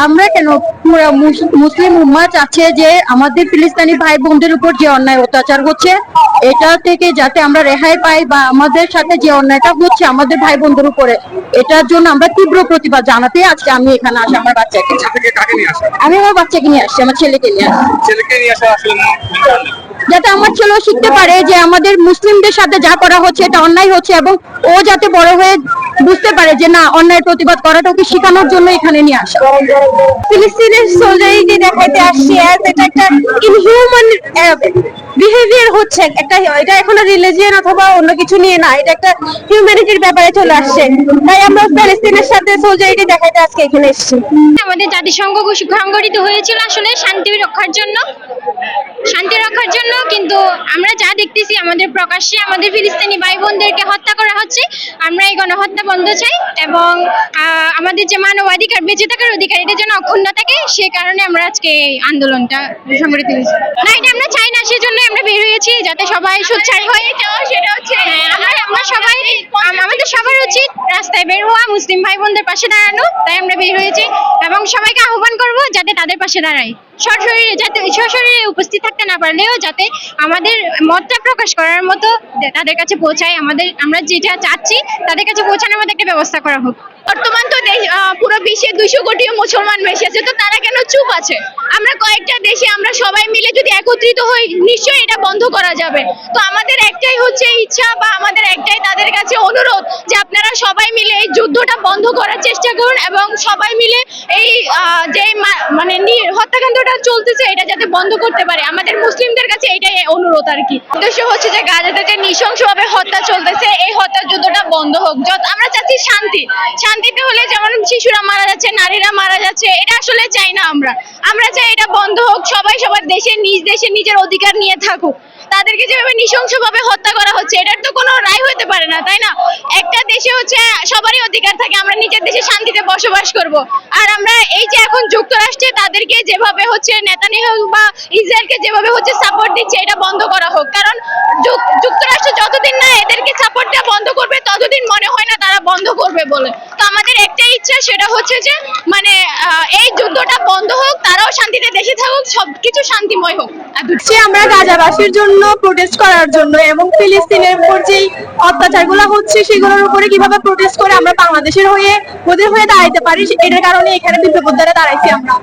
আমরা কেন পুরো মুসলিম উম্মাহ চাচ্ছে যে আমাদের ফিলিস্তিনি ভাই বোনদের উপর যে অন্যায় অত্যাচার হচ্ছে এটা থেকে যাতে আমরা রেহাই পাই, বা আমাদের সাথে যে অন্যায়টা হচ্ছে আমাদের ভাই বোনদের উপরে, এটার জন্য আমরা তীব্র প্রতিবাদ জানাতে আজকে আমি এখানে আসি। আমার বাচ্চাকে, আমি আমার বাচ্চাকে নিয়ে আসছি, আমার ছেলেকে নিয়ে আসছি, যাতে আমার ছেলেও শিখতে পারে যে আমাদের মুসলিমদের সাথে যা করা হচ্ছে এটা অন্যায় হচ্ছে, এবং ও যাতে বড় হয়ে বুঝতে পারে যে না, অন্যায় প্রতিবাদ করাটা ওকে শেখানোর জন্য এখানে নিয়ে আসা। ফিলিস্তিনের সোলিডারিটি দেখাইতে আসছি, এটা একটা ইনহিউম্যান বিহেভিয়ার হচ্ছে একটা, এটা এখন রিলিজিয়ন অথবা অন্য কিছু নিয়ে না, এটা একটা হিউম্যানিটির ব্যাপারে চলে আসছে। তাই আমরা প্যালেস্তিনের সাথে সোলিডারিটি দেখাইতে আজকে এখানে এসেছি। আমাদের জাতিসংঘ সংগঠিত হয়েছিল আসলে শান্তি রক্ষার জন্য, কিন্তু আমরা যা দেখতেছি আমাদের প্রকাশ্যে আমাদের ফিলিস্তিনি ভাই বোনদেরকে হত্যা করা হচ্ছে। আমরা এই গণহত্যা বন্ধ চাই, এবং আমাদের যে মানবাধিকার, বেঁচে থাকার অধিকার, এটা যেন অক্ষুণ্ণ থাকে, সে কারণে আমরা আজকে এই আন্দোলনটা সংগঠিত হয়েছি। না, এটা আমরা চাই না, সেজন্য আমরা বের হয়েছি, যাতে সবাই সোচ্চার হয়। সেটা হচ্ছে আমরা সবাই, আমাদের সবার উচিত রাস্তায় বের হওয়া, মুসলিম ভাই বোনদের পাশে দাঁড়ানো। তাই আমরা বের হয়েছি এবং সবাইকে আহ্বান করব যাতে তাদের পাশে দাঁড়ায়, সশরীরে, যাতে সশরীরে উপস্থিত থাকতে না পারলেও যাতে আমাদের মতটা প্রকাশ করার মতো তাদের কাছে পৌঁছায়, আমরা যেটা চাচ্ছি তাদের কাছে পৌঁছানোর মতো একটা ব্যবস্থা করা হোক। বর্তমান তো পুরো বিশ্বে 200 কোটি মুসলমান বেশি আছে, তো তারা কেন চুপ আছে? আমরা কয়েকটা দেশে আমরা সবাই মিলে যদি একত্রিত হই, নিশ্চয়ই এটা বন্ধ করা যাবে। তো আমাদের একটাই হচ্ছে ইচ্ছা, বা আমাদের একটাই তাদের কাছে অনুরোধ যে আপনারা সবাই মিলে এই যুদ্ধটা বন্ধ করার চেষ্টা করুন, এবং সবাই মিলে এই যে মানে হত্যাকাণ্ডটা চলতেছে এটা যাতে বন্ধ করতে পারে। আমাদের মুসলিমদের কাছে এটাই অনুরোধ আর কি। উদ্দেশ্য হচ্ছে যে গাজাতে যে নৃশংসভাবে হত্যা চলতেছে, এই হত্যা যুদ্ধটা বন্ধ হোক। আমরা চাচ্ছি শান্তিতে হলে, যেমন শিশুরা মারা যাচ্ছে, নারীরা মারা যাচ্ছে, এটা আসলে চাই না। আমরা চাই এটা বন্ধ হোক, সবাই সবার দেশে নিজের অধিকার নিয়ে থাকুক। তাদেরকে যেভাবে নৃশংসভাবে হত্যা করা হচ্ছে, এটার তো কোনো রায় হতে পারে না, তাই না? একটা দেশে হচ্ছে সবারই অধিকার থাকে, আমরা নিজের দেশে শান্তিতে বসবাস করব। আর আমরা এই যে এখন যুক্তরাষ্ট্রে তাদেরকে যেভাবে হচ্ছে নেতানিয়াহু বা ইসরায়েলকে যেভাবে হচ্ছে সাপোর্ট দিচ্ছে, এটা বন্ধ করা হোক। কারণ যুক্তরাষ্ট্র যতদিন না এদেরকে সাপোর্টটা বন্ধ করবে, ততদিন মনে হয় না তারা বন্ধ করবে বলে। তো আমাদের একটাই ইচ্ছা, সেটা হচ্ছে যে মানে এই যুদ্ধটা বন্ধ হোক, তারাও শান্তিতে দেশে থাকুক, সবকিছু শান্তিময় হোক। আমরা গাজাবাসীর জন্য প্রোটেস্ট করার জন্য, এবং ফিলিস্তিনের উপর যে অত্যাচারগুলো হচ্ছে সেগুলোর উপরে কিভাবে প্রোটেস্ট করে আমরা বাংলাদেশের হয়ে ওদের হয়ে দাঁড়াইতে পারি, এটার কারণে এখানে বিপ্লব দ্বারা দাঁড়াইছি আমরা।